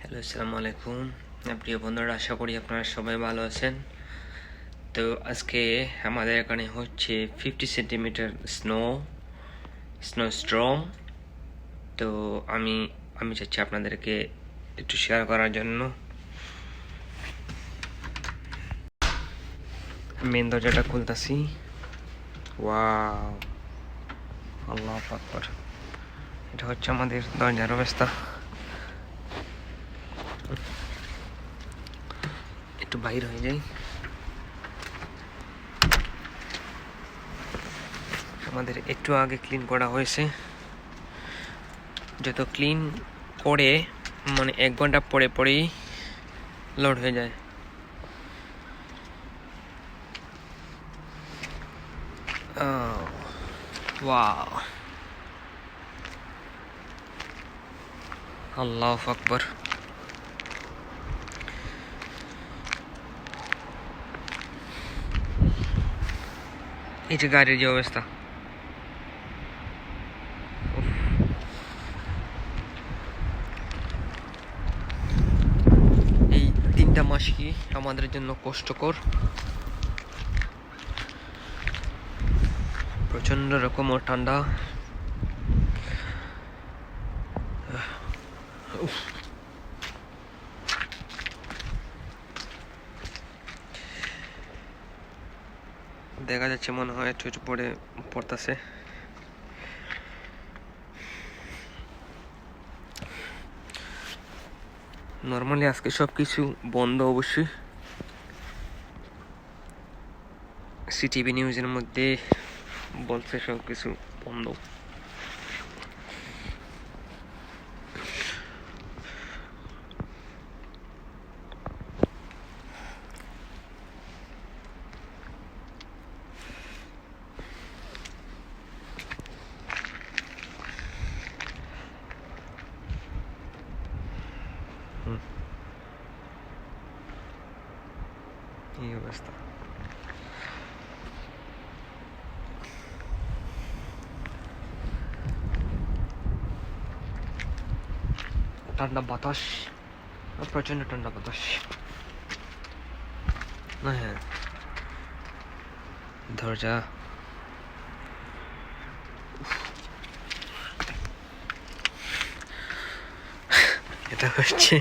Hello, আসসালামু আলাইকুম। প্রিয় বন্ধুরা, আশা করি আপনারা সবাই ভালো আছেন। তো আজকে আমাদের এখানে হচ্ছে 50 সেন্টিমিটার স্নো স্টর্ম। তো আমি আমি চাচ্ছি আপনাদেরকে একটু শেয়ার করার জন্য। মেন দরজাটা খুলতেছি। ওয়াও, আল্লাহু আকবার। এটা হচ্ছে আমাদের দরজার অবস্থা। একটু বাইর হয়ে যাই। আমাদের একটু আগে ক্লিন করা হয়েছে। যত ক্লিন করে মানে 1 ঘন্টা পরে পরেই লোড হয়ে যায়। ওয়াও, আল্লাহু আকবার। এই যে গাড়ির যে অবস্থা, এই 3টা মাস কি আমাদের জন্য কষ্টকর। প্রচন্ড রকমের ঠান্ডা। দেখা যাচ্ছে মনে হয় একটু একটু পরে পড়তেছে। নর্মালি আজকে সবকিছু বন্ধ অবশ্যই। সিটিভি নিউজের মধ্যে বলছে সবকিছু বন্ধ। এই অবস্থা। ঠান্ডা বাতাস, প্রচন্ড ঠান্ডা বাতাস। হ্যাঁ, দরজা এটা হচ্ছে